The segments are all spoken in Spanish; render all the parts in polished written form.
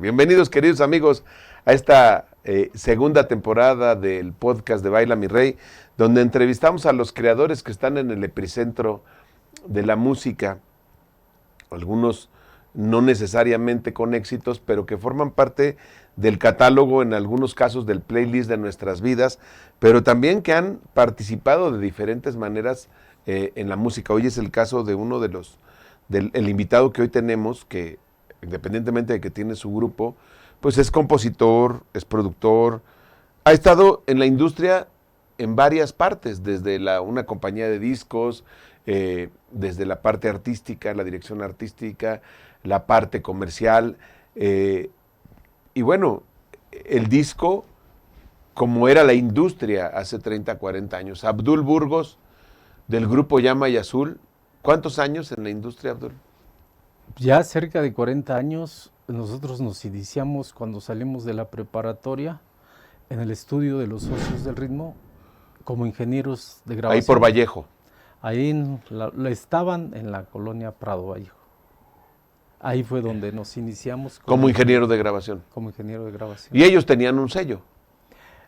Bienvenidos, queridos amigos, a esta segunda temporada del podcast de Baila Mi Rey, donde entrevistamos a los creadores que están en el epicentro de la música, algunos no necesariamente con éxitos, pero que forman parte del catálogo, en algunos casos del playlist de nuestras vidas, pero también que han participado de diferentes maneras en la música. Hoy es el caso de uno de el invitado que hoy tenemos, que independientemente de que tiene su grupo, pues es compositor, es productor, ha estado en la industria en varias partes, desde una compañía de discos, desde la parte artística, la dirección artística, la parte comercial, y bueno, el disco como era la industria hace 30, 40 años. Abdul Burgos, del grupo Llama y Azul, ¿cuántos años en la industria, Abdul? Ya cerca de 40 años, nosotros nos iniciamos cuando salimos de la preparatoria en el estudio de los socios del ritmo como ingenieros de grabación. Ahí por Vallejo. Ahí estaban en la colonia Prado Vallejo. Ahí fue donde nos iniciamos. Como ingeniero de grabación. Como ingeniero de grabación. Y ellos tenían un sello.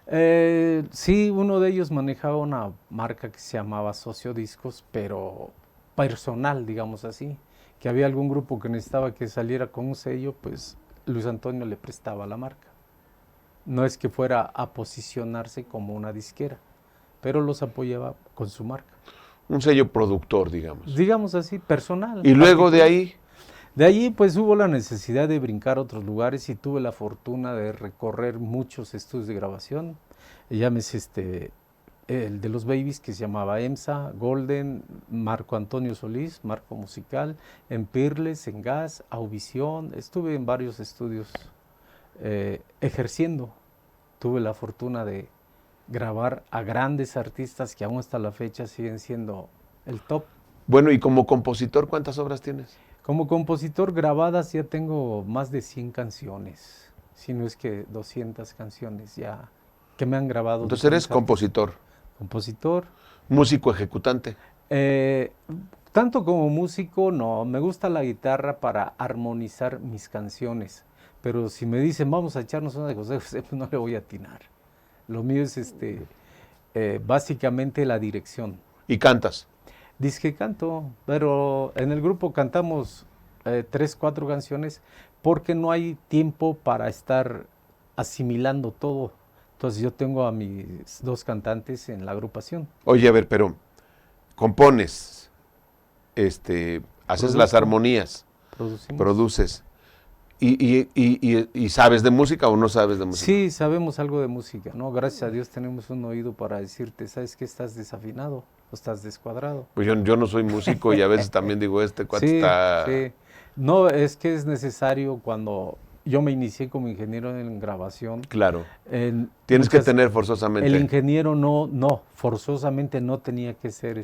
Sí, uno de ellos manejaba una marca que se llamaba Socio Discos, pero personal, digamos así. Que había algún grupo que necesitaba que saliera con un sello, pues Luis Antonio le prestaba la marca. No es que fuera a posicionarse como una disquera, pero los apoyaba con su marca. Un sello productor, digamos. Digamos así, personal. Y luego de ahí... De allí pues hubo la necesidad de brincar a otros lugares y tuve la fortuna de recorrer muchos estudios de grabación. Llámese el de los Babies, que se llamaba EMSA, Golden, Marco Antonio Solís, Marco Musical, en Pirles, en Gas, Auvisión. Estuve en varios estudios ejerciendo. Tuve la fortuna de grabar a grandes artistas que aún hasta la fecha siguen siendo el top. Bueno, y como compositor, ¿cuántas obras tienes? Como compositor grabadas ya tengo más de 100 canciones, si no es que 200 canciones ya que me han grabado. Entonces eres compositor. Compositor. Músico ejecutante. Tanto como músico, no. Me gusta la guitarra para armonizar mis canciones. Pero si me dicen, vamos a echarnos una de José José, pues no le voy a atinar. Lo mío es básicamente la dirección. ¿Y cantas? Dice que canto, pero en el grupo cantamos 3, 4 canciones porque no hay tiempo para estar asimilando todo. Entonces yo tengo a mis 2 cantantes en la agrupación. Oye, a ver, pero compones, haces las armonías, produces. ¿Y sabes de música o no sabes de música? Sí, sabemos algo de música, ¿no? Gracias a Dios tenemos un oído para decirte, ¿sabes qué? Estás desafinado o estás descuadrado. Pues yo no soy músico y a veces también digo, cuate está... Sí, no, es que es necesario cuando... Yo me inicié como ingeniero en grabación. Claro. Tienes que tener forzosamente. El ingeniero forzosamente no tenía que ser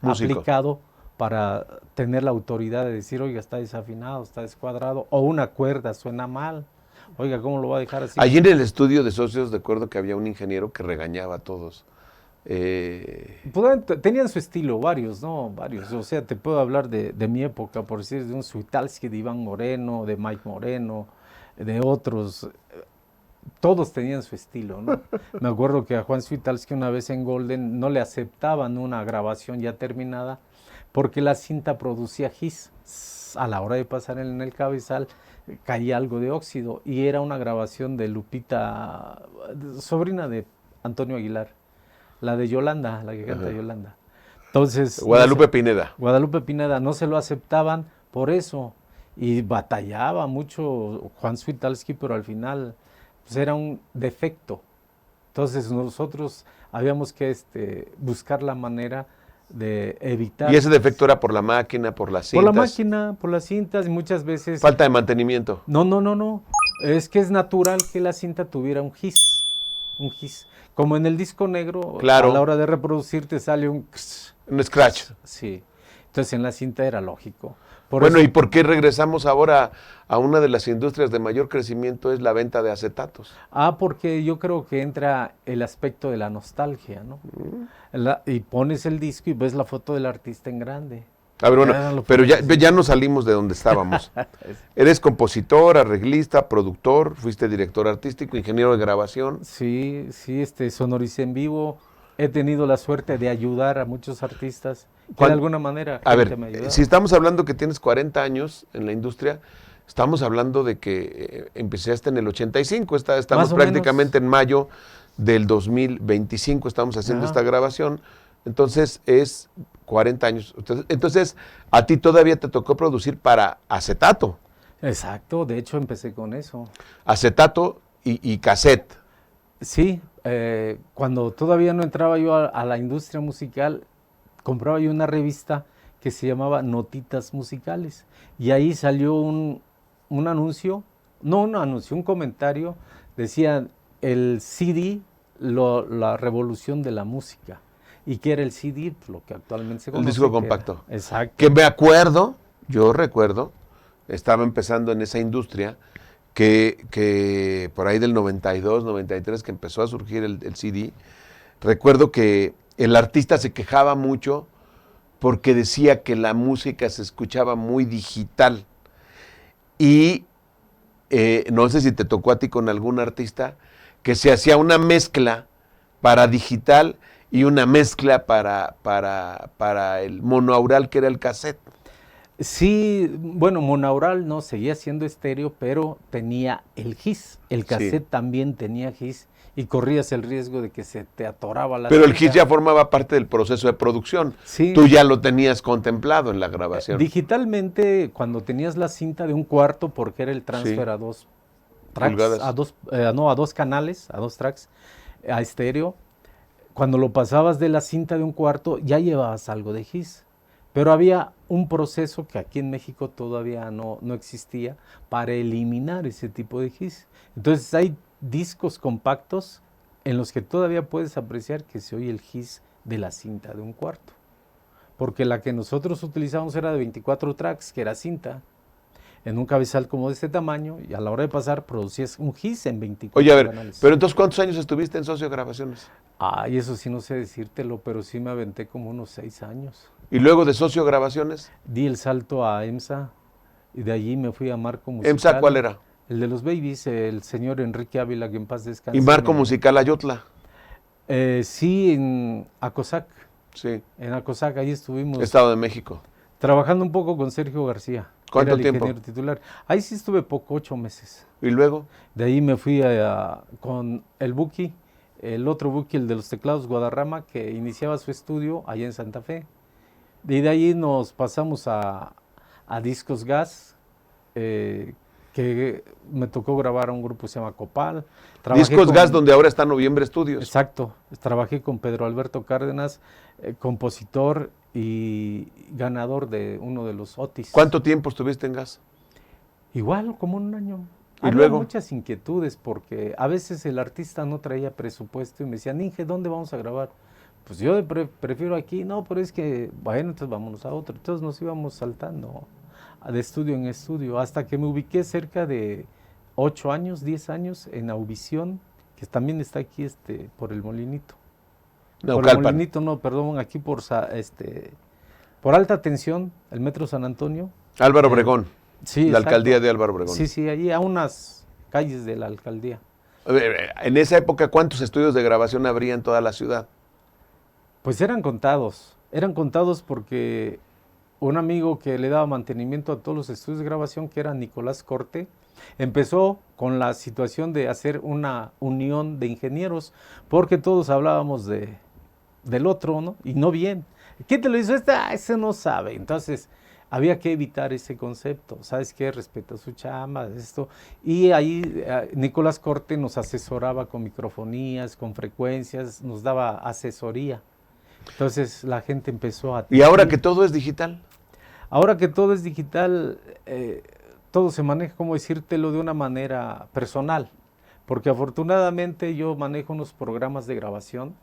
aplicado para tener la autoridad de decir, oiga, está desafinado, está descuadrado, o una cuerda suena mal. Oiga, ¿cómo lo va a dejar así? Allí en el estudio de socios recuerdo que había un ingeniero que regañaba a todos. Tenían su estilo, varios, ¿no? Varios. O sea, te puedo hablar de mi época, por decir, de un Suitalski, de Iván Moreno, de Mike Moreno, de otros. Todos tenían su estilo, ¿no? Me acuerdo que a Juan Suitalski una vez en Golden no le aceptaban una grabación ya terminada porque la cinta producía gis. A la hora de pasar en el cabezal caía algo de óxido y era una grabación de Lupita, sobrina de Antonio Aguilar. La de Yolanda, la que canta Yolanda. Entonces... Guadalupe Pineda. Guadalupe Pineda, no se lo aceptaban por eso. Y batallaba mucho Juan Suitalski, pero al final pues era un defecto. Entonces nosotros habíamos que buscar la manera de evitar... ¿Y ese defecto era por la máquina, por las cintas? Por la máquina, por las cintas, y muchas veces... Falta de mantenimiento. No. Es que es natural que la cinta tuviera un gis. Como en el disco negro, claro. A la hora de reproducir te sale un scratch. Sí. Entonces en la cinta era lógico. ¿Y por qué regresamos ahora a una de las industrias de mayor crecimiento? Es la venta de acetatos. Porque yo creo que entra el aspecto de la nostalgia, ¿no? Y pones el disco y ves la foto del artista en grande. A ver, bueno, Ya lo pero ya, podemos decir. ya nos salimos de donde estábamos. Eres compositor, arreglista, productor, fuiste director artístico, ingeniero de grabación. Sí, sí, sonoricé en vivo. He tenido la suerte de ayudar a muchos artistas que de Cuan- alguna manera A gente ver, me ha si ayudado. estamos hablando que tienes 40 años en la industria, estamos hablando de que empezaste en el 85, estamos Más o menos. prácticamente en mayo del 2025, estamos haciendo Ajá. esta grabación, entonces es 40 años. Entonces, a ti todavía te tocó producir para acetato, Exacto, de hecho empecé con eso. acetato y cassette. Sí, cuando todavía no entraba yo a la industria musical, compraba yo una revista que se llamaba Notitas Musicales. Y ahí salió un anuncio, no un anuncio, un comentario, decía el CD, la revolución de la música. ¿Y qué era el CD? Pues lo que actualmente se El conoce. disco Que era- compacto. exacto. Que me acuerdo, yo recuerdo, estaba empezando en esa industria, que por ahí del 92, 93, que empezó a surgir el CD, recuerdo que el artista se quejaba mucho porque decía que la música se escuchaba muy digital. Y no sé si te tocó a ti con algún artista, que se hacía una mezcla para digital y una mezcla para el monoaural que era el cassette. Sí, bueno, monaural no, seguía siendo estéreo, pero tenía el GIS. El Sí. cassette también tenía GIS y corrías el riesgo de que se te atoraba la Pero el cinta. GIS ya formaba parte del proceso de producción. Sí. Tú ya lo tenías contemplado en la grabación. Digitalmente, cuando tenías la cinta de un cuarto, porque era el transfer Sí. a dos tracks, Pulgadas. a dos canales, a dos tracks, a estéreo, cuando lo pasabas de la cinta de un cuarto, ya llevabas algo de GIS. Pero había un proceso que aquí en México todavía no existía para eliminar ese tipo de GIS. Entonces hay discos compactos en los que todavía puedes apreciar que se oye el GIS de la cinta de un cuarto. Porque la que nosotros utilizamos era de 24 tracks, que era cinta, en un cabezal como de este tamaño, y a la hora de pasar producías un GIS en 24 Oye, a ver, canales. pero entonces, ¿cuántos años estuviste en Socio Grabaciones? Ay, eso sí no sé decírtelo, pero sí me aventé como unos 6 años. Y luego de Socio Grabaciones, Di el salto a EMSA y de allí me fui a Marco Musical. ¿EMSA cuál era? El de los Babies, el señor Enrique Ávila, que en paz descanse. Y Marco Musical Ayotla. Sí, en Acosac. Sí, En Acosac, ahí estuvimos Estado de México. trabajando un poco con Sergio García. ¿Cuánto era el tiempo? ingeniero titular. Ahí sí estuve poco, 8 meses. Y luego, De ahí me fui con el Buki, el otro Buki, el de los teclados Guadarrama, que iniciaba su estudio allá en Santa Fe. Y de ahí nos pasamos a Discos Gas, que me tocó grabar a un grupo que se llama Copal. Trabajé Discos con- Gas, donde ahora está Noviembre Estudios. Exacto, trabajé con Pedro Alberto Cárdenas, compositor y ganador de uno de los Otis. ¿Cuánto tiempo estuviste en Gas? Igual, como un año. ¿Y Había luego? muchas inquietudes porque a veces el artista no traía presupuesto y me decía, Inge, ¿dónde vamos a grabar? Pues yo prefiero aquí, no, pero es que, bueno, entonces vámonos a otro. Entonces nos íbamos saltando de estudio en estudio hasta que me ubiqué cerca de 8 años, 10 años en Auvisión, que también está aquí por el Molinito. Por el Naucalpan. Molinito, no, perdón, aquí por alta tensión, el Metro San Antonio. Álvaro Eh, Obregón. Sí, La exacto. alcaldía de Álvaro Obregón. Sí, sí, allí a unas calles de la alcaldía. En esa época, ¿cuántos estudios de grabación habría en toda la ciudad? Pues eran contados porque un amigo que le daba mantenimiento a todos los estudios de grabación, que era Nicolás Corte, empezó con la situación de hacer una unión de ingenieros, porque todos hablábamos del otro, ¿no? Y no bien. ¿Quién te lo hizo? Ese no sabe. Entonces, había que evitar ese concepto. ¿Sabes qué? Respeta su chamba, esto. Y ahí Nicolás Corte nos asesoraba con microfonías, con frecuencias, nos daba asesoría. Entonces la gente empezó a... Y ahora que todo es digital. Ahora que todo es digital, todo se maneja, como decírtelo, de una manera personal. Porque afortunadamente yo manejo unos programas de grabación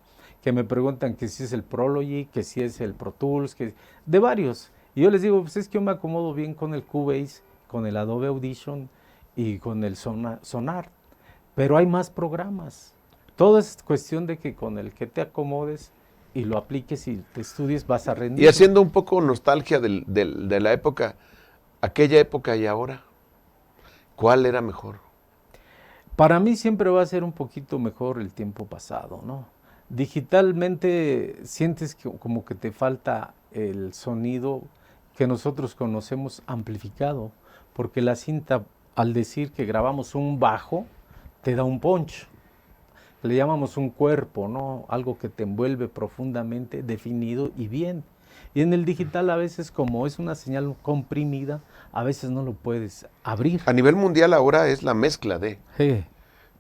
que me preguntan que si es el Prology, que si es el Pro Tools, de varios. Y yo les digo, pues es que yo me acomodo bien con el Cubase, con el Adobe Audition y con el Sonar. Pero hay más programas. Todo es cuestión de que con el que te acomodes y lo apliques y te estudies, vas a rendir. Y haciendo un poco nostalgia de la época, aquella época y ahora, ¿cuál era mejor? Para mí siempre va a ser un poquito mejor el tiempo pasado, ¿no? Digitalmente sientes como que te falta el sonido que nosotros conocemos amplificado, porque la cinta, al decir que grabamos un bajo, te da un punch. Le llamamos un cuerpo, ¿no? Algo que te envuelve profundamente, definido y bien. Y en el digital a veces, como es una señal comprimida, a veces no lo puedes abrir. A nivel mundial ahora es la mezcla Sí.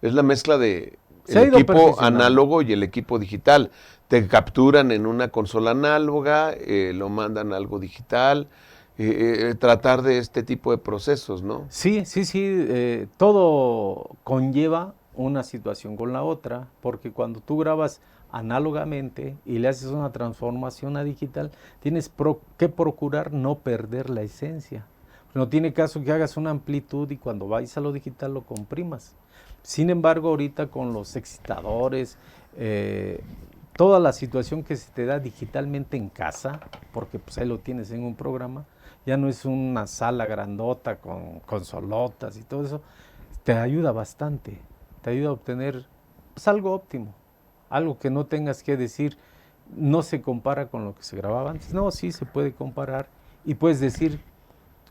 es la mezcla de Se el ha ido equipo perfeccionando. análogo y el equipo digital. Te capturan en una consola análoga, lo mandan a algo digital, tratar de este tipo de procesos, ¿no? Sí, sí, sí, todo conlleva una situación con la otra, porque cuando tú grabas análogamente y le haces una transformación a digital, tienes que procurar no perder la esencia. No tiene caso que hagas una amplitud y cuando vayas a lo digital lo comprimas. Sin embargo, ahorita con los excitadores, toda la situación que se te da digitalmente en casa, porque pues ahí lo tienes en un programa, ya no es una sala grandota con consolotas y todo eso, te ayuda bastante, te ayuda a obtener pues, algo óptimo, algo que no tengas que decir, no se compara con lo que se grababa antes, no, sí se puede comparar y puedes decir,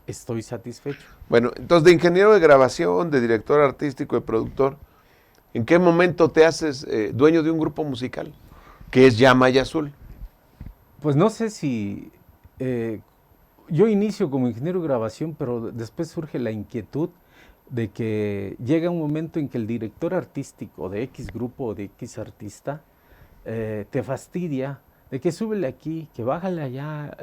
estoy satisfecho. Bueno, entonces de ingeniero de grabación, de director artístico, de productor, ¿en qué momento te haces dueño de un grupo musical? Que es ya Maya Azul. Pues no sé si yo inicio como ingeniero de grabación, pero después surge la inquietud de que llega un momento en que el director artístico de X grupo o de X artista te fastidia de que súbele aquí, que bájale allá,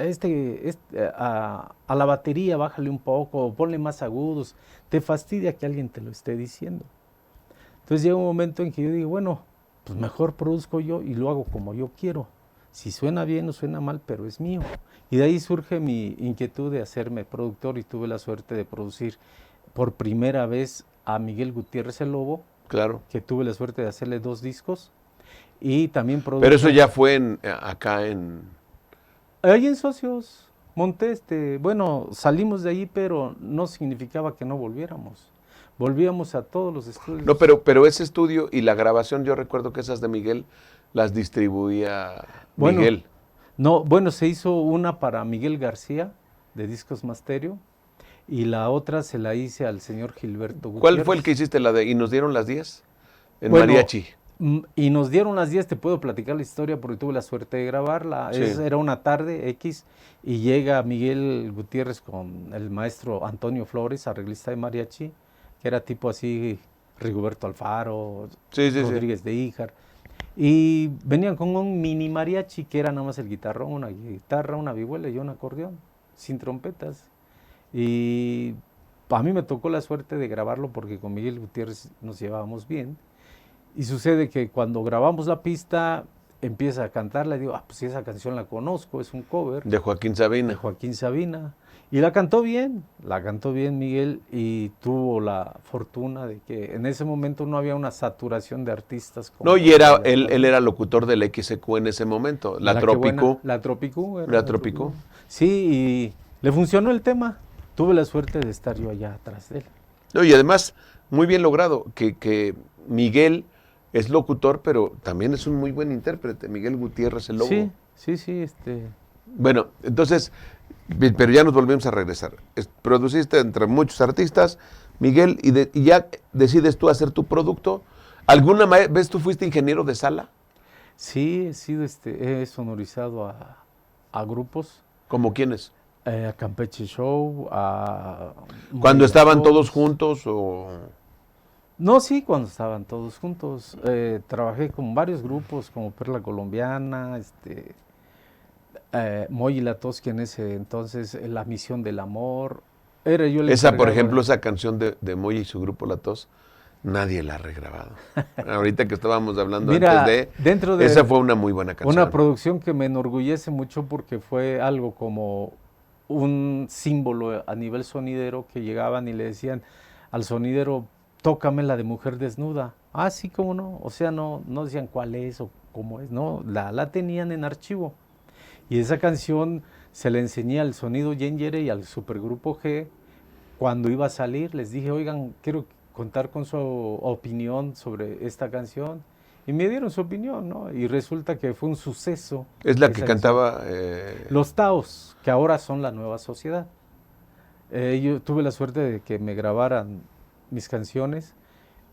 a la batería bájale un poco, ponle más agudos, te fastidia que alguien te lo esté diciendo. Entonces llega un momento en que yo digo, bueno, pues mejor produzco yo y lo hago como yo quiero. Si suena bien o suena mal, pero es mío. Y de ahí surge mi inquietud de hacerme productor y tuve la suerte de producir por primera vez a Miguel Gutiérrez el Lobo, Claro. que tuve la suerte de hacerle 2 discos. Y también Pero eso produje... ya fue acá en... Ahí en Socios, monté bueno, salimos de ahí, pero no significaba que no volviéramos. Volvíamos a todos los estudios. No, pero ese estudio y la grabación, yo recuerdo que esas de Miguel las distribuía Bueno, Miguel. no, bueno, se hizo una para Miguel García, de Discos Masterio, y la otra se la hice al señor Gilberto Gutiérrez. ¿Cuál fue el que hiciste la de y nos dieron las 10? En Bueno, mariachi. Y nos dieron las 10, te puedo platicar la historia porque tuve la suerte de grabarla. Sí. Era una tarde X y llega Miguel Gutiérrez con el maestro Antonio Flores, arreglista de mariachi, que era tipo así Rigoberto Alfaro, Sí, sí, Rodríguez de Híjar. Y venían con un mini mariachi que era nada más el guitarrón, una guitarra, una vihuela y un acordeón, sin trompetas. Y a mí me tocó la suerte de grabarlo porque con Miguel Gutiérrez nos llevábamos bien. Y sucede que cuando grabamos la pista, empieza a cantarla y digo, pues esa canción la conozco, es un cover De Joaquín de Sabina. Joaquín Sabina. Y la cantó bien Miguel y tuvo la fortuna de que en ese momento no había una saturación de artistas. Como No, y él era locutor del XQ en ese momento, la Trópico. La Trópico. La Trópico. Sí, y le funcionó el tema. Tuve la suerte de estar yo allá atrás de él. No, y además, muy bien logrado, que Miguel es locutor, pero también es un muy buen intérprete, Miguel Gutiérrez el Lobo. Sí. Bueno, entonces, pero ya nos volvemos a regresar. Produciste entre muchos artistas, Miguel, y ya decides tú hacer tu producto. ¿Alguna vez tú fuiste ingeniero de sala? Sí, he sido he sonorizado a grupos, ¿Como quiénes? a Campeche Show, a... ¿Cuando estaban todos Shows. juntos o...? No, sí, cuando estaban todos juntos. Trabajé con varios grupos como Perla Colombiana, Moy y la Tosca en ese entonces, La Misión del Amor. Era yo el Esa, por encargado ejemplo, de- esa canción de Moy y su grupo La Tos, nadie la ha regrabado. Ahorita que estábamos hablando Mira, antes dentro de esa fue una muy buena canción. una producción que me enorgullece mucho porque fue algo como un símbolo a nivel sonidero que llegaban y le decían al sonidero, tócame la de Mujer Desnuda. Ah, sí, cómo no. O sea, no decían cuál es o cómo es, no, la tenían en archivo. Y esa canción se la enseñé al Sonido Yengere y al Supergrupo G cuando iba a salir. Les dije, oigan, quiero contar con su opinión sobre esta canción. Y me dieron su opinión, ¿no? Y resulta que fue un suceso. Es la que esa cantaba... Los Taos, que ahora son la nueva sociedad. Yo tuve la suerte de que me grabaran mis canciones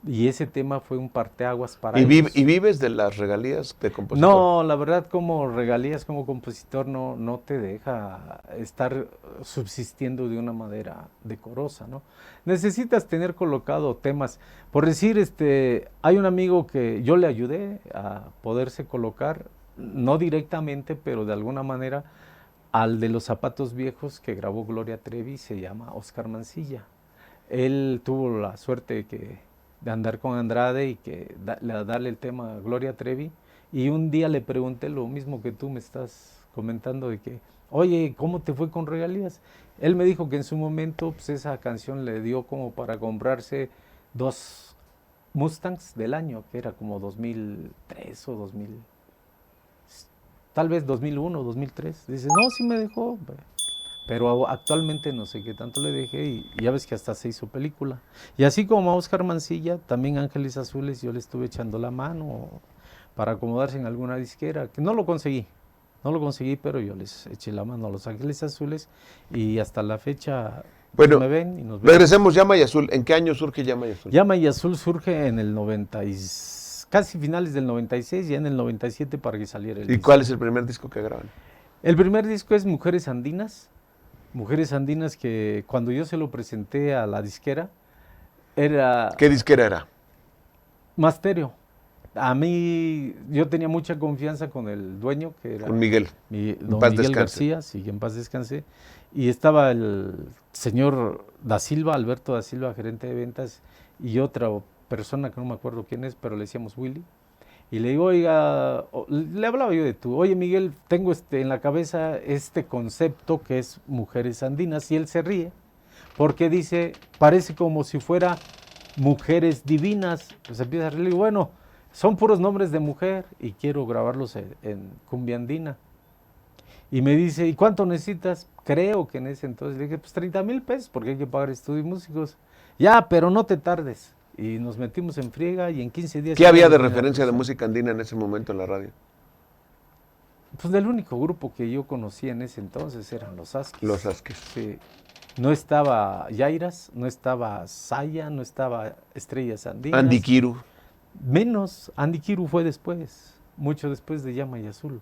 y ese tema fue un parteaguas para ellos. ¿Y vives de las regalías de compositor? No, la verdad, como regalías como compositor no te deja estar subsistiendo de una manera decorosa, ¿no? Necesitas tener colocado temas. Por decir, hay un amigo que yo le ayudé a poderse colocar, no directamente, pero de alguna manera, al de los zapatos viejos que grabó Gloria Trevi, se llama Oscar Mancilla. Él tuvo la suerte de andar con Andrade y darle el tema a Gloria Trevi. Y un día le pregunté lo mismo que tú me estás comentando, de que, oye, ¿cómo te fue con regalías? Él me dijo que en su momento pues, esa canción le dio como para comprarse 2 Mustangs del año, que era como 2003 o 2000, tal vez 2001, 2003. Dice, no, sí me dejó, pero actualmente no sé qué tanto le dejé y ya ves que hasta se hizo película. Y así como a Oscar Mancilla, también Ángeles Azules, yo le estuve echando la mano para acomodarse en alguna disquera, que no lo conseguí, pero yo les eché la mano a los Ángeles Azules y hasta la fecha bueno, me ven y nos ven. Regresemos, Llama y Azul. ¿En qué año surge Llama y Azul? Llama y Azul surge en el casi finales del 96, ya en el 97 para que saliera el disco. ¿Y cuál es el primer disco que graban? El primer disco es Mujeres Andinas. Mujeres Andinas, que cuando yo se lo presenté a la disquera, era... ¿Qué disquera era? Masterio. A mí, yo tenía mucha confianza con el dueño, que era... Con Miguel. Don Miguel García, sí, en paz descanse. Y estaba el señor Da Silva, Alberto Da Silva, gerente de ventas, y otra persona que no me acuerdo quién es, pero le decíamos Willy. Y le digo, oiga, le hablaba yo de tú, oye Miguel, tengo en la cabeza este concepto que es Mujeres Andinas, y él se ríe, porque dice, parece como si fuera Mujeres Divinas, pues empieza a reír, y digo, bueno, son puros nombres de mujer, y quiero grabarlos en cumbia andina. Y me dice, ¿y cuánto necesitas? Creo que en ese entonces, le dije, pues 30,000 pesos, porque hay que pagar estudios músicos. Ya, pero no te tardes. Y nos metimos en friega y en 15 días... ¿Qué había de referencia de música andina en ese momento en la radio? Pues del único grupo que yo conocía en ese entonces eran los Asquis. Los Asquis. Sí. No estaba Yairas, no estaba Saya, no estaba Estrellas Andinas. Andy Kiru. Menos, Andy Kiru fue después, mucho después de Llama y Azul.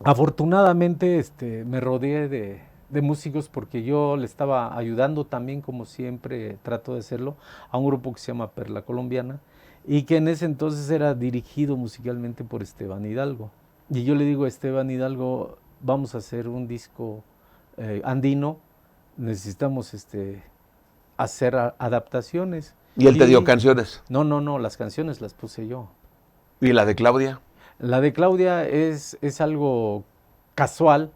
Afortunadamente me rodeé de músicos porque yo le estaba ayudando también, como siempre trato de hacerlo, a un grupo que se llama Perla Colombiana y que en ese entonces era dirigido musicalmente por Esteban Hidalgo. Y yo le digo a Esteban Hidalgo, vamos a hacer un disco andino, necesitamos hacer adaptaciones. ¿Y él te dio canciones? No, las canciones las puse yo. ¿Y la de Claudia? La de Claudia es algo casual,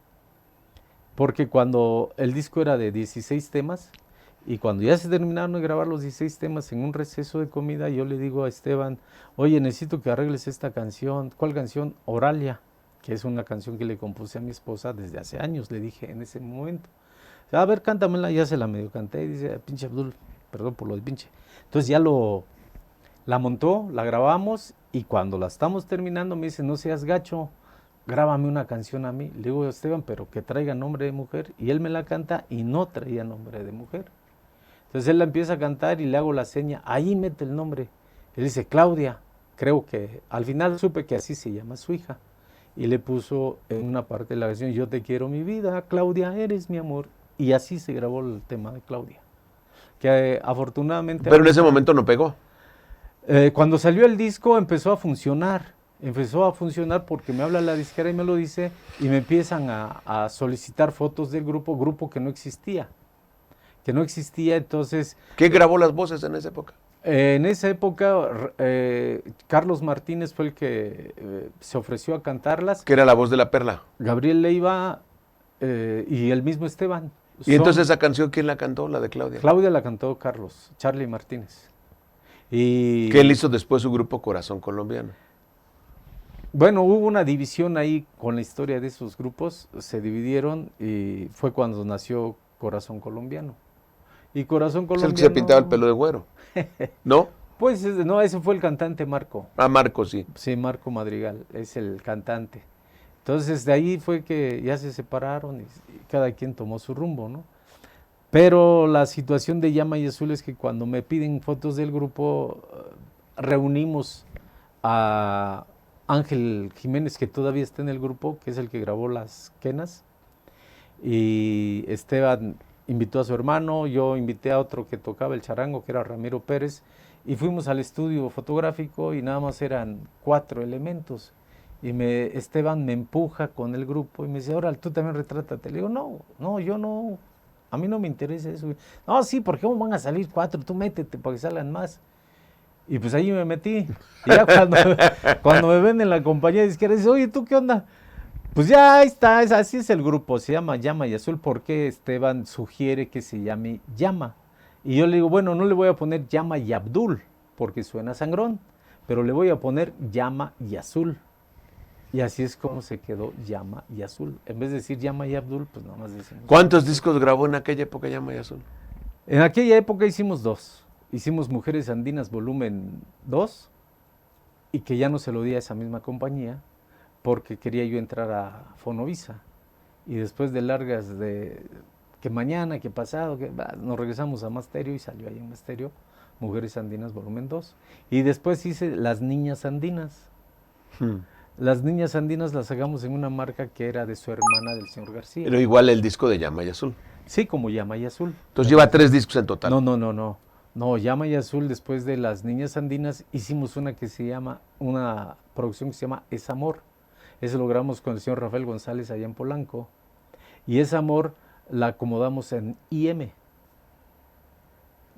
porque cuando el disco era de 16 temas, y cuando ya se terminaron de grabar los 16 temas en un receso de comida, yo le digo a Esteban, oye, necesito que arregles esta canción. ¿Cuál canción? Oralia, que es una canción que le compuse a mi esposa desde hace años, le dije en ese momento. A ver, cántamela, ya se la medio canté, y dice, pinche Abdul, perdón por lo de pinche. Entonces ya la montó, la grabamos, y cuando la estamos terminando me dice, no seas gacho, grábame una canción a mí. Le digo, Esteban, pero que traiga nombre de mujer. Y él me la canta y no traía nombre de mujer. Entonces él la empieza a cantar y le hago la seña, ahí mete el nombre. Él dice, Claudia. Creo que al final supe que así se llama su hija. Y le puso en una parte de la canción, yo te quiero mi vida, Claudia, eres mi amor. Y así se grabó el tema de Claudia. Que afortunadamente... Pero en ese momento no pegó. Cuando salió el disco empezó a funcionar porque me habla la disquera y me lo dice y me empiezan a solicitar fotos del grupo que no existía, entonces... ¿Quién grabó las voces en esa época? En esa época Carlos Martínez fue el que se ofreció a cantarlas. ¿Qué era la voz de la Perla? Gabriel Leiva y el mismo Esteban. ¿Y entonces esa canción quién la cantó, la de Claudia? Claudia la cantó Carlos, Charlie Martínez. Y que él hizo después su grupo Corazón Colombiano. Bueno, hubo una división ahí con la historia de esos grupos, se dividieron y fue cuando nació Corazón Colombiano. Y Corazón Es el que se pintaba el Colombiano, pelo de güero, ¿no? pues no, ese fue el cantante Marco. Ah, Marco, sí. Sí, Marco Madrigal, es el cantante. Entonces de ahí fue que ya se separaron y cada quien tomó su rumbo, ¿no? Pero la situación de Llama y Azul es que cuando me piden fotos del grupo, reunimos a Ángel Jiménez, que todavía está en el grupo, que es el que grabó las quenas, y Esteban invitó a su hermano, yo invité a otro que tocaba el charango, que era Ramiro Pérez, y fuimos al estudio fotográfico y nada más eran 4 elementos. Y Esteban me empuja con el grupo y me dice, ahora tú también retrátate. Le digo, no, yo no, a mí no me interesa eso. No, sí, porque ¿cómo van a salir 4? Tú métete para que salgan más. Y pues ahí me metí. Y ya cuando me ven en la compañía de izquierda, dice, oye, ¿tú qué onda? Pues ya ahí está, así es el grupo, se llama Llama y Azul, porque Esteban sugiere que se llame Llama. Y yo le digo, bueno, no le voy a poner Llama y Abdul, porque suena sangrón, pero le voy a poner Llama y Azul. Y así es como se quedó Llama y Azul. En vez de decir Llama y Abdul, pues nada más decimos. ¿Cuántos discos grabó en aquella época Llama y Azul? En aquella época hicimos 2. Hicimos Mujeres Andinas volumen 2, y que ya no se lo di a esa misma compañía, porque quería yo entrar a Fonovisa. Y después de largas de que mañana, que pasado, nos regresamos a Masterio y salió ahí en Masterio Mujeres Andinas volumen 2. Y después hice Las Niñas Andinas. Las Niñas Andinas las sacamos en una marca que era de su hermana, del señor García. Pero igual el disco de Llama y Azul. Sí, como Llama y Azul. Entonces lleva 3 discos en total. No, Llama y Azul, después de Las Niñas Andinas, hicimos una producción que se llama Es Amor. Eso lo grabamos con el señor Rafael González allá en Polanco. Y Es Amor la acomodamos en IM.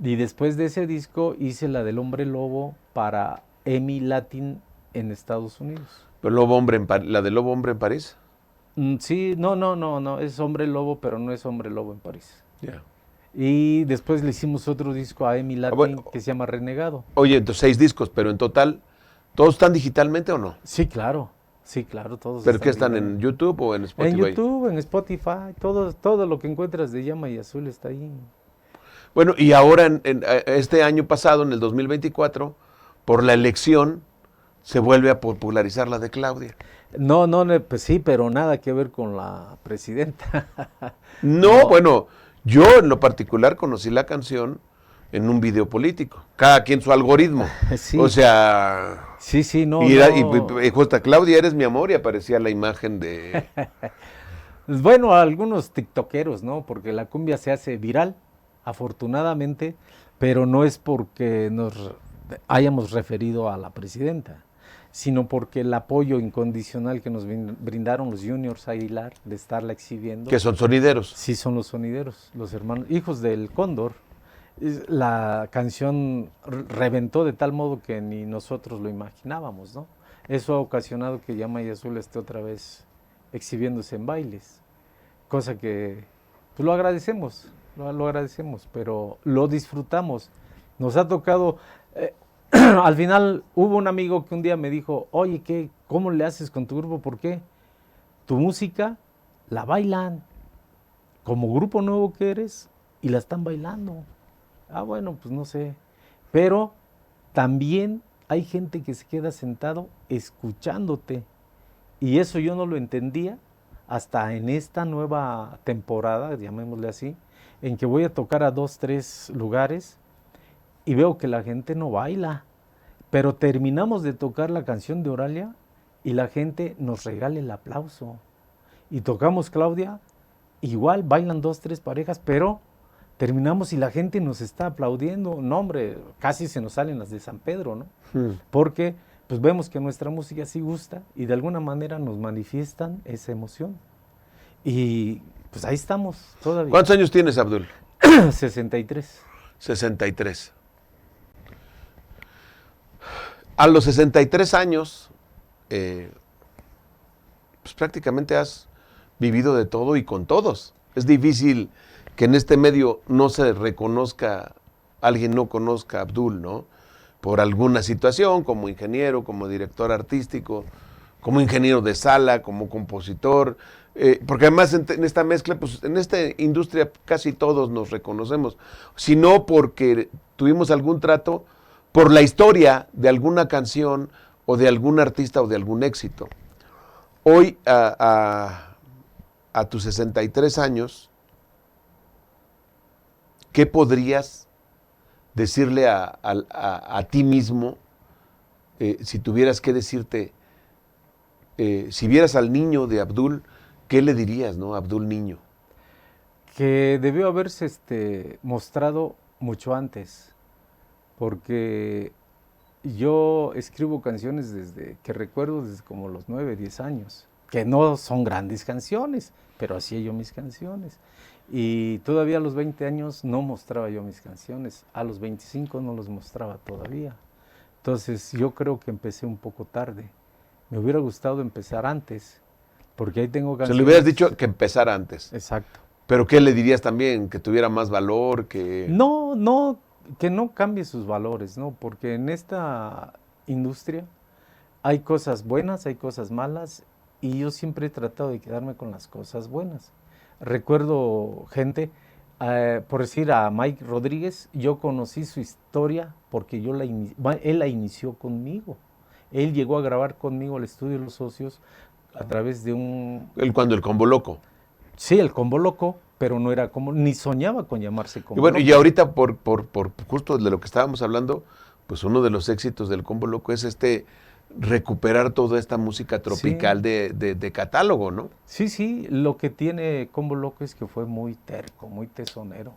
Y después de ese disco hice la del Hombre Lobo para EMI Latin en Estados Unidos. Pero la de Lobo Hombre en París. Sí, no, es Hombre Lobo, pero no es Hombre Lobo en París. Ya. Y después le hicimos otro disco a EMI Latin bueno, que se llama Renegado. Oye, entonces 6 discos, pero en total, ¿todos están digitalmente o no? Sí, claro, todos. ¿Pero qué están en YouTube o en Spotify? En YouTube, en Spotify, todo lo que encuentras de Llama y Azul está ahí. Bueno, y ahora en este año pasado, en el 2024, por la elección, se vuelve a popularizar la de Claudia. No, pues sí, pero nada que ver con la presidenta. No, bueno, yo en lo particular conocí la canción en un video político. Cada quien su algoritmo. Sí. O sea... Sí, no. Y justo, Claudia, eres mi amor, y aparecía la imagen de... Bueno, algunos tiktokeros, ¿no? Porque la cumbia se hace viral, afortunadamente, pero no es porque nos hayamos referido a la presidenta, sino porque el apoyo incondicional que nos brindaron los Juniors Aguilar de estarla exhibiendo. Que son sonideros. Sí, son los sonideros, los hermanos, hijos del Cóndor. La canción reventó de tal modo que ni nosotros lo imaginábamos, ¿no? Eso ha ocasionado que Llama y Azul esté otra vez exhibiéndose en bailes, cosa que pues lo agradecemos, pero lo disfrutamos. Nos ha tocado, al final hubo un amigo que un día me dijo, oye, ¿cómo le haces con tu grupo? ¿Por qué? Tu música la bailan, como grupo nuevo que eres, y la están bailando. Bueno, pues no sé, pero también hay gente que se queda sentado escuchándote, y eso yo no lo entendía hasta en esta nueva temporada, llamémosle así, en que voy a tocar a 2, 3 lugares y veo que la gente no baila, pero terminamos de tocar la canción de Oralia y la gente nos regala el aplauso, y tocamos Claudia, igual bailan 2, 3 parejas, pero terminamos y la gente nos está aplaudiendo. No, hombre, casi se nos salen las de San Pedro, ¿no? Porque pues vemos que nuestra música sí gusta y de alguna manera nos manifiestan esa emoción. Y pues ahí estamos todavía. ¿Cuántos años tienes, Abdul? 63. 63. A los 63 años, pues prácticamente has vivido de todo y con todos. Es difícil que en este medio no se reconozca, alguien no conozca a Abdul, ¿no? Por alguna situación, como ingeniero, como director artístico, como ingeniero de sala, como compositor, porque además en esta mezcla, pues en esta industria casi todos nos reconocemos, sino porque tuvimos algún trato por la historia de alguna canción o de algún artista o de algún éxito. Hoy, a tus 63 años, ¿qué podrías decirle a ti mismo si tuvieras que decirte, si vieras al niño de Abdul, ¿qué le dirías, no? Abdul niño. Que debió haberse mostrado mucho antes, porque yo escribo canciones desde que recuerdo, desde como los 9, 10 años, que no son grandes canciones, pero hacía yo mis canciones. Y todavía a los 20 años no mostraba yo mis canciones, a los 25 no los mostraba todavía. Entonces yo creo que empecé un poco tarde. Me hubiera gustado empezar antes, porque ahí tengo canciones. Se le hubieras dicho que empezara antes. Exacto. ¿Pero qué le dirías también? ¿Que tuviera más valor? Que No, que no cambie sus valores, ¿no? Porque en esta industria hay cosas buenas, hay cosas malas, y yo siempre he tratado de quedarme con las cosas buenas. Recuerdo gente, por decir a Mike Rodríguez, yo conocí su historia porque él la inició conmigo. Él llegó a grabar conmigo al estudio de Los Socios a través de cuando el Combo Loco. Sí, el Combo Loco, pero no era como, ni soñaba con llamarse Combo Y bueno, Loco. y ahorita por justo de lo que estábamos hablando, pues uno de los éxitos del Combo Loco es recuperar toda esta música tropical de catálogo, ¿no? Sí, lo que tiene Combo Loco es que fue muy terco, muy tesonero.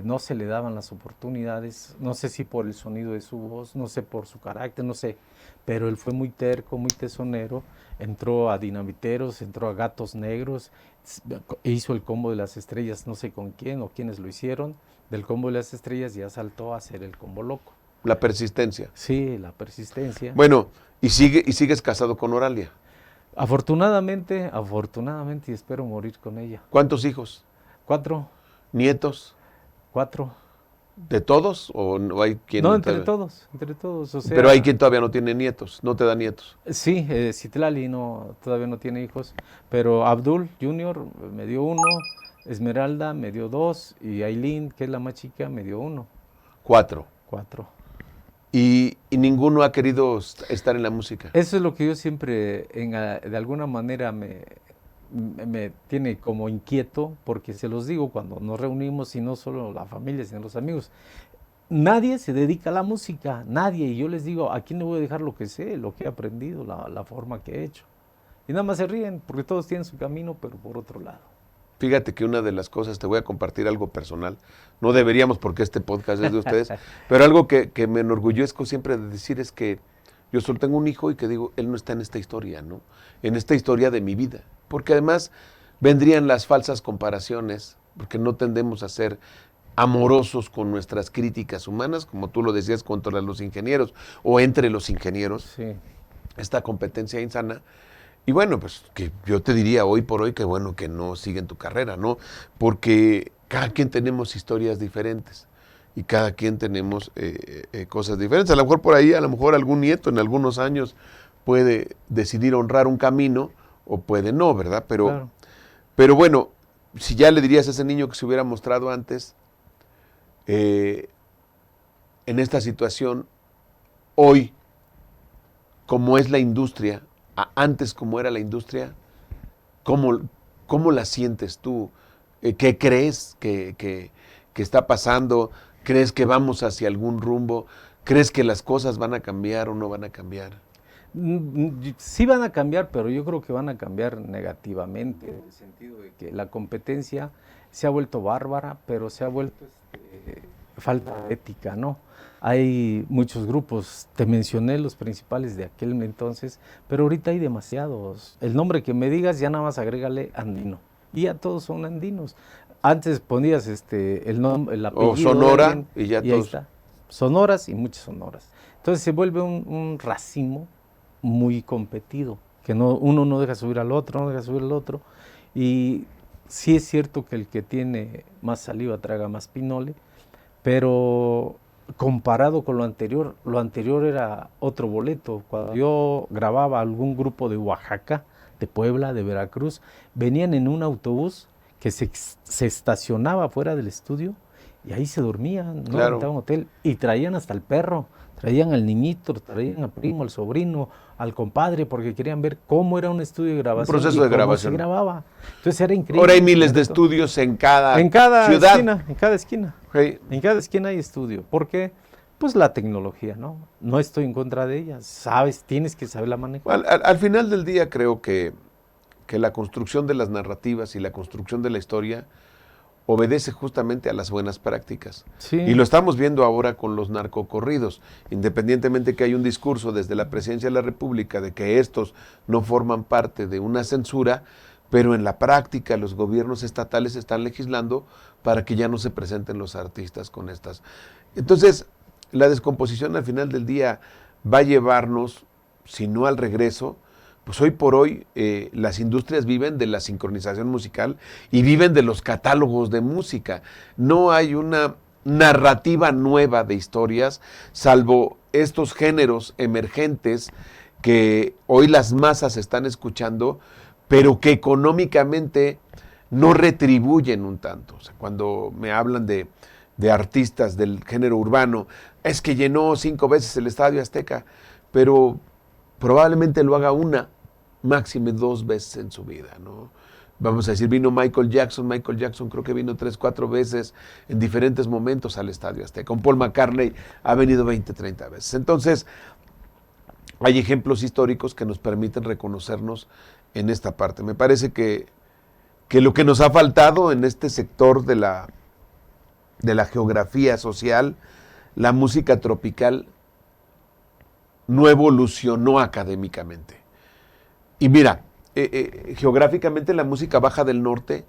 No se le daban las oportunidades, no sé si por el sonido de su voz, no sé por su carácter, no sé, pero él fue muy terco, muy tesonero, entró a Dinamiteros, entró a Gatos Negros, hizo el Combo de las Estrellas, no sé con quién o quiénes lo hicieron, del Combo de las Estrellas ya saltó a hacer el Combo Loco. La persistencia. Sí, la persistencia. Bueno, y sigues casado con Oralia. Afortunadamente, y espero morir con ella. ¿Cuántos hijos? 4. ¿Nietos? 4. ¿De todos? ¿O no hay quien? No, entre todos. O sea, pero hay quien todavía no tiene nietos, no te da nietos. Sí, Citlali todavía no tiene hijos, pero Abdul Junior me dio 1, Esmeralda me dio 2 y Aileen, que es la más chica, me dio 1. 4. 4. Y ninguno ha querido estar en la música. Eso es lo que yo siempre, de alguna manera, me tiene como inquieto, porque se los digo cuando nos reunimos, y no solo la familia, sino los amigos. Nadie se dedica a la música, nadie. Y yo les digo, ¿a quién le voy a dejar lo que sé, lo que he aprendido, la forma que he hecho? Y nada más se ríen, porque todos tienen su camino, pero por otro lado. Fíjate que una de las cosas, te voy a compartir algo personal, no deberíamos porque este podcast es de ustedes, pero algo que me enorgullezco siempre de decir es que yo solo tengo un hijo y que digo, él no está en esta historia, ¿no? En esta historia de mi vida. Porque además vendrían las falsas comparaciones, porque no tendemos a ser amorosos con nuestras críticas humanas, como tú lo decías, contra los ingenieros o entre los ingenieros. Sí. Esta competencia insana. Y bueno, pues que yo te diría hoy por hoy que bueno que no siguen tu carrera, ¿no? Porque cada quien tenemos historias diferentes y cada quien tenemos cosas diferentes. A lo mejor por ahí, a lo mejor algún nieto en algunos años puede decidir honrar un camino o puede no, ¿verdad? Claro. Pero bueno, si ya le dirías a ese niño que se hubiera mostrado antes, en esta situación, hoy, como es la industria, antes como era la industria, ¿cómo la sientes tú? ¿Qué crees que está pasando? ¿Crees que vamos hacia algún rumbo? ¿Crees que las cosas van a cambiar o no van a cambiar? Sí van a cambiar, pero yo creo que van a cambiar negativamente, en el sentido de que la competencia se ha vuelto bárbara, pero se ha vuelto falta de ética, ¿no? Hay muchos grupos, te mencioné los principales de aquel entonces, pero ahorita hay demasiados. El nombre que me digas, ya nada más agrégale andino. Y ya todos son andinos. Antes ponías el apellido. O Sonora, alguien, y ya y todos. ahí está. Sonoras y muchas sonoras. Entonces se vuelve un racimo muy competido, que uno no deja subir al otro, no deja subir al otro. Y sí es cierto que el que tiene más saliva traga más pinole, pero comparado con lo anterior era otro boleto. Cuando yo grababa algún grupo de Oaxaca, de Puebla, de Veracruz, venían en un autobús que se estacionaba fuera del estudio y ahí se dormían, no Claro. rentaban hotel y traían hasta el perro, traían al niñito, traían al primo, al sobrino, al compadre, porque querían ver cómo era un estudio de grabación proceso y de cómo grabación. se grababa. Entonces era increíble. Ahora hay miles de ¿cierto? estudios en cada En cada ciudad. esquina, en cada esquina. Sí. En cada esquina hay estudio. ¿Por qué? Pues la tecnología, ¿no? No estoy en contra de ella. Sabes, tienes que saberla manejar. Al final del día creo que la construcción de las narrativas y la construcción de la historia obedece justamente a las buenas prácticas. Sí. Y lo estamos viendo ahora con los narcocorridos. Independientemente que hay un discurso desde la Presidencia de la República de que estos no forman parte de una censura, pero en la práctica los gobiernos estatales están legislando para que ya no se presenten los artistas con estas. Entonces, la descomposición al final del día va a llevarnos, si no al regreso, pues hoy por hoy las industrias viven de la sincronización musical y viven de los catálogos de música. No hay una narrativa nueva de historias, salvo estos géneros emergentes que hoy las masas están escuchando, pero que económicamente no retribuyen un tanto. O sea, cuando me hablan de artistas del género urbano, es que llenó 5 veces el Estadio Azteca, pero probablemente lo haga una, máxime 2 veces en su vida, ¿no? Vamos a decir, vino Michael Jackson creo que vino 3, 4 veces en diferentes momentos al Estadio Azteca. Con Paul McCartney ha venido 20, 30 veces. Entonces, hay ejemplos históricos que nos permiten reconocernos en esta parte. Me parece que lo que nos ha faltado en este sector de la geografía social, la música tropical no evolucionó académicamente. Y mira, geográficamente la música baja del norte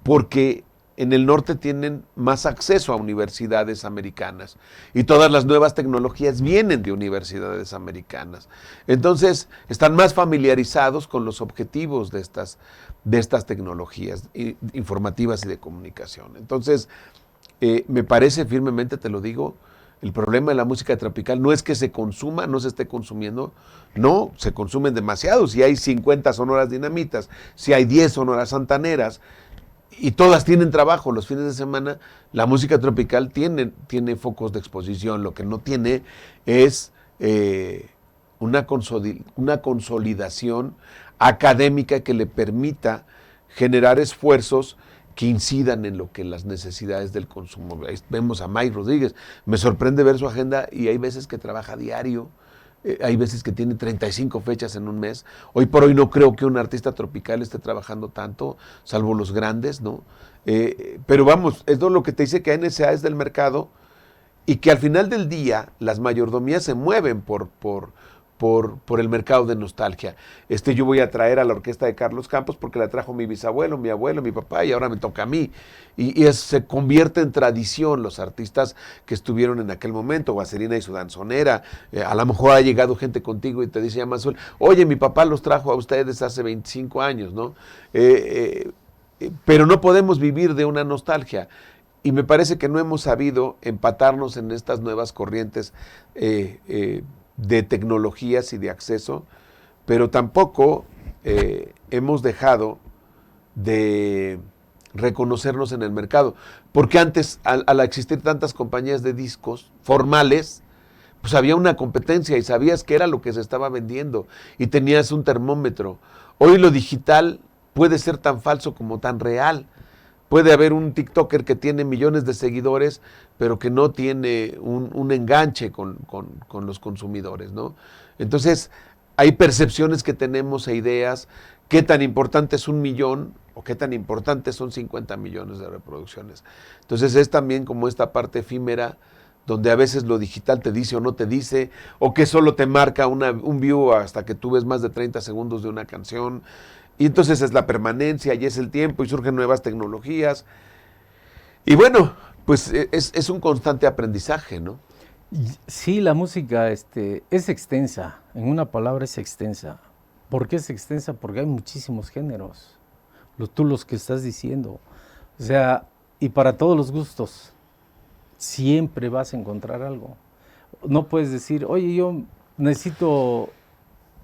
porque en el norte tienen más acceso a universidades americanas y todas las nuevas tecnologías vienen de universidades americanas. Entonces, están más familiarizados con los objetivos de estas tecnologías informativas y de comunicación. Entonces, me parece firmemente, te lo digo, el problema de la música tropical no es que se consuma, no se esté consumiendo, no, se consumen demasiados. Si hay 50 sonoras dinamitas, si hay 10 sonoras santaneras, y todas tienen trabajo los fines de semana, la música tropical tiene focos de exposición. Lo que no tiene es una consolidación académica que le permita generar esfuerzos que incidan en lo que las necesidades del consumo. Vemos a Mike Rodríguez, me sorprende ver su agenda y hay veces que trabaja diario, hay veces que tiene 35 fechas en un mes. Hoy por hoy no creo que un artista tropical esté trabajando tanto, salvo los grandes, ¿no? Pero vamos, esto es lo que te dice que NSA es del mercado y que al final del día las mayordomías se mueven por el mercado de nostalgia. Yo voy a traer a la orquesta de Carlos Campos porque la trajo mi bisabuelo, mi abuelo, mi papá y ahora me toca a mí. Y se convierte en tradición los artistas que estuvieron en aquel momento, Guacerina y su danzonera. A lo mejor ha llegado gente contigo y te dice, Mazul, oye, mi papá los trajo a ustedes hace 25 años, ¿no? Pero no podemos vivir de una nostalgia. Y me parece que no hemos sabido empatarnos en estas nuevas corrientes de tecnologías y de acceso, pero tampoco hemos dejado de reconocernos en el mercado. Porque antes, al existir tantas compañías de discos formales, pues había una competencia y sabías qué era lo que se estaba vendiendo y tenías un termómetro. Hoy lo digital puede ser tan falso como tan real. Puede haber un TikToker que tiene millones de seguidores, pero que no tiene un enganche con los consumidores, ¿no? Entonces, hay percepciones que tenemos e ideas, qué tan importante es 1 millón o qué tan importante son 50 millones de reproducciones. Entonces, es también como esta parte efímera, donde a veces lo digital te dice o no te dice, o que solo te marca un view hasta que tú ves más de 30 segundos de una canción. Y entonces es la permanencia y es el tiempo y surgen nuevas tecnologías. Y bueno, pues es un constante aprendizaje, ¿no? Sí, la música es extensa, en una palabra es extensa. ¿Por qué es extensa? Porque hay muchísimos géneros, tú los que estás diciendo. O sea, y para todos los gustos. siempre vas a encontrar algo. No puedes decir, oye, yo necesito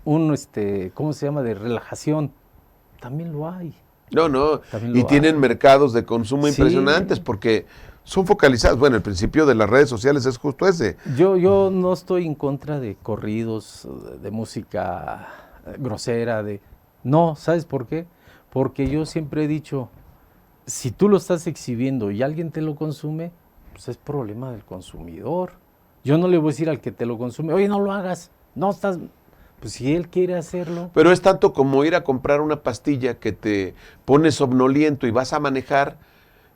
¿cómo se llama? De relajación. También lo hay. No, no, También y lo tienen hay. mercados de consumo Sí. impresionantes porque son focalizados. Bueno, el principio de las redes sociales es justo ese. Yo no estoy en contra de corridos, de música grosera, No, ¿sabes por qué? Porque yo siempre he dicho, si tú lo estás exhibiendo y alguien te lo consume, pues es problema del consumidor. Yo no le voy a decir al que te lo consume, oye, no lo hagas, no estás... Pues si él quiere hacerlo... Pero es tanto como ir a comprar una pastilla que te pone somnoliento y vas a manejar,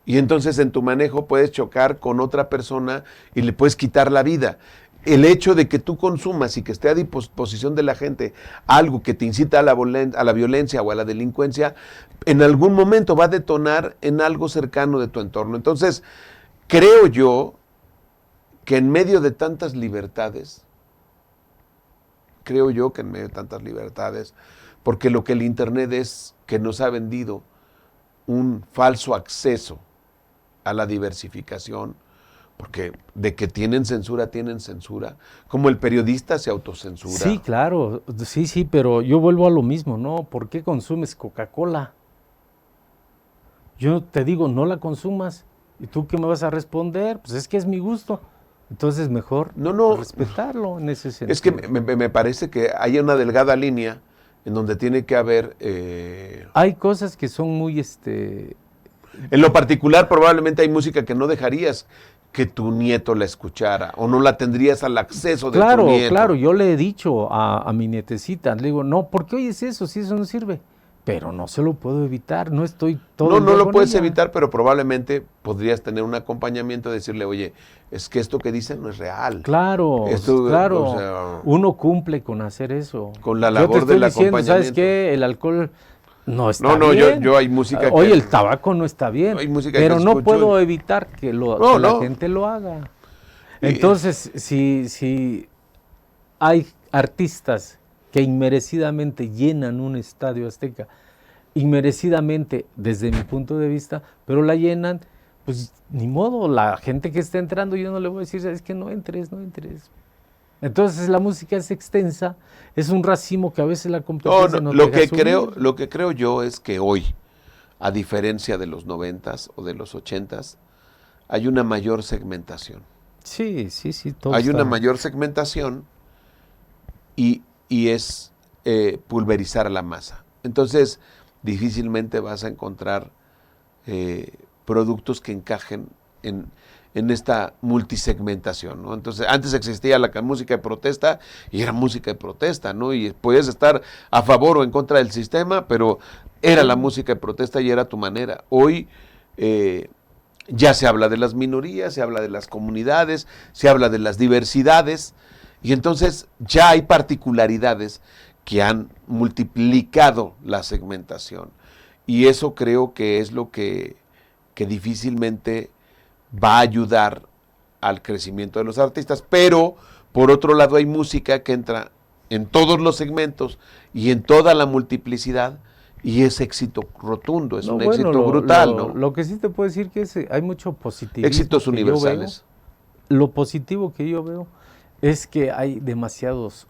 y entonces en tu manejo puedes chocar con otra persona y le puedes quitar la vida. El hecho de que tú consumas y que esté a disposición de la gente algo que te incita a la violencia o a la delincuencia, en algún momento va a detonar en algo cercano de tu entorno. Entonces, creo yo que en medio de tantas libertades, porque lo que el Internet es que nos ha vendido un falso acceso a la diversificación, porque de que tienen censura, como el periodista se autocensura. Sí, claro, sí, pero yo vuelvo a lo mismo, ¿no? ¿Por qué consumes Coca-Cola? Yo te digo, no la consumas. ¿Y tú qué me vas a responder? Pues es que es mi gusto. Entonces mejor respetarlo en ese sentido. Es que me parece que hay una delgada línea en donde tiene que haber... Hay cosas que son muy... En lo particular, probablemente hay música que no dejarías que tu nieto la escuchara o no la tendrías al acceso de tu nieto. Claro, yo le he dicho a mi nietecita, le digo, no, ¿por qué oyes eso si eso no sirve? Pero no se lo puedo evitar, no estoy todo el día No lo con puedes ella. evitar, pero probablemente podrías tener un acompañamiento, decirle, oye, es que esto que dicen no es real. Claro, Esto, claro, o sea, uno cumple con hacer eso. con la Yo labor te estoy del diciendo, ¿sabes acompañamiento. qué? El alcohol no está No, bien. yo hay música Oye, que... el tabaco no está bien, Hay música pero que no escucho puedo y- evitar que No, la no. gente lo haga. Y- Entonces, si hay artistas que inmerecidamente llenan un estadio Azteca, inmerecidamente desde mi punto de vista, pero la llenan, pues ni modo, la gente que está entrando yo no le voy a decir, es que no entres, no entres. Entonces la música es extensa, es un racimo que a veces la competencia no te lo deja subir. lo que creo yo es que hoy, a diferencia de los 90s o de los 80s, hay una mayor segmentación. Sí, todo Hay una está... mayor segmentación y es pulverizar a la masa. Entonces, difícilmente vas a encontrar productos que encajen en esta multisegmentación, ¿no? Entonces, antes existía la música de protesta y era música de protesta, ¿no? Y podías estar a favor o en contra del sistema, pero era la música de protesta y era tu manera. Hoy ya se habla de las minorías, se habla de las comunidades, se habla de las diversidades, y entonces ya hay particularidades que han multiplicado la segmentación. Y eso creo que es lo que difícilmente va a ayudar al crecimiento de los artistas. Pero, por otro lado, hay música que entra en todos los segmentos y en toda la multiplicidad, y es éxito rotundo, es un éxito brutal, ¿no? Lo que sí te puedo decir que hay mucho positivismo. Éxitos que universales. yo veo. Lo positivo que yo veo es que hay demasiados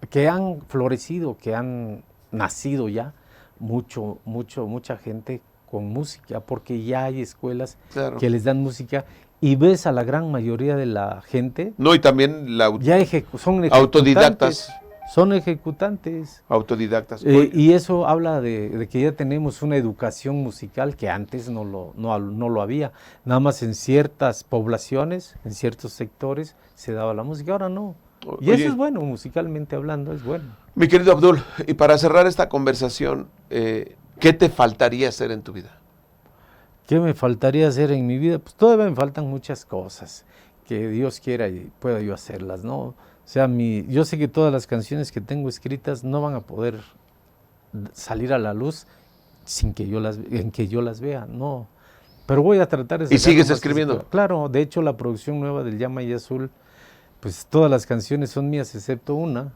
que han florecido, que han nacido ya, mucha gente con música, porque ya hay escuelas Claro. que les dan música y ves a la gran mayoría de la gente No, y también ya son autodidactas. Son ejecutantes. Autodidactas. Y eso habla de que ya tenemos una educación musical que antes no lo había. Nada más en ciertas poblaciones, en ciertos sectores, se daba la música. Ahora no. Y Oye, eso es bueno, musicalmente hablando, es bueno. mi querido Abdul, y para cerrar esta conversación, ¿qué te faltaría hacer en tu vida? ¿Qué me faltaría hacer en mi vida? Pues todavía me faltan muchas cosas. Que Dios quiera y pueda yo hacerlas, ¿no? O sea, yo sé que todas las canciones que tengo escritas no van a poder salir a la luz sin que en que yo las vea, no. Pero voy a tratar de... ¿Y sigues escribiendo? Claro, de hecho la producción nueva del Llama y Azul, pues todas las canciones son mías excepto una.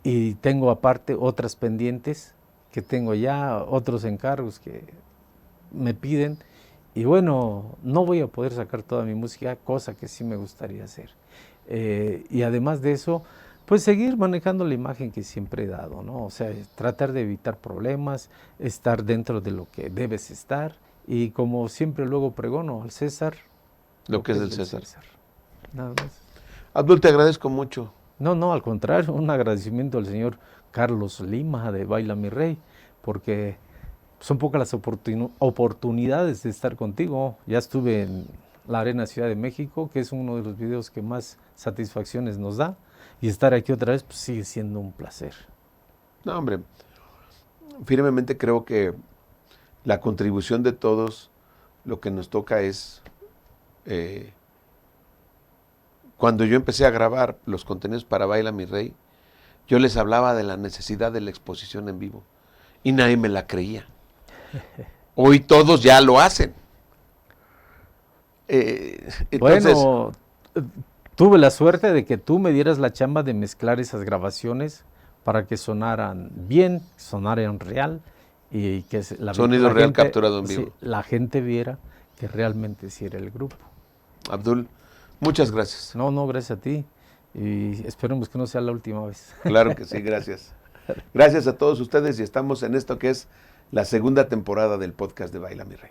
Y tengo aparte otras pendientes que tengo ya, otros encargos que me piden. Y bueno, no voy a poder sacar toda mi música, cosa que sí me gustaría hacer. Y además de eso, pues seguir manejando la imagen que siempre he dado, ¿no? O sea, tratar de evitar problemas, estar dentro de lo que debes estar. Y como siempre luego pregono, al César, Lo que es del del César. Nada más. Abdul, te agradezco mucho. No, al contrario, un agradecimiento al señor Carlos Lima de Baila Mi Rey, porque son pocas las oportunidades de estar contigo. Ya estuve en la Arena Ciudad de México, que es uno de los videos que más satisfacciones nos da, y estar aquí otra vez pues, sigue siendo un placer. No, hombre, firmemente creo que la contribución de todos, lo que nos toca es, cuando yo empecé a grabar los contenidos para Baila Mi Rey, yo les hablaba de la necesidad de la exposición en vivo y nadie me la creía. Hoy todos ya lo hacen. Entonces, Bueno, tuve la suerte de que tú me dieras la chamba de mezclar esas grabaciones para que sonaran bien, sonaran real y que sonido real capturado en vivo. sí, la gente viera que realmente sí era el grupo. Abdul, muchas gracias. No, gracias a ti y esperemos que no sea la última vez. Claro que sí, gracias. Gracias a todos ustedes y estamos en esto que es la segunda temporada del podcast de Baila Mi Rey.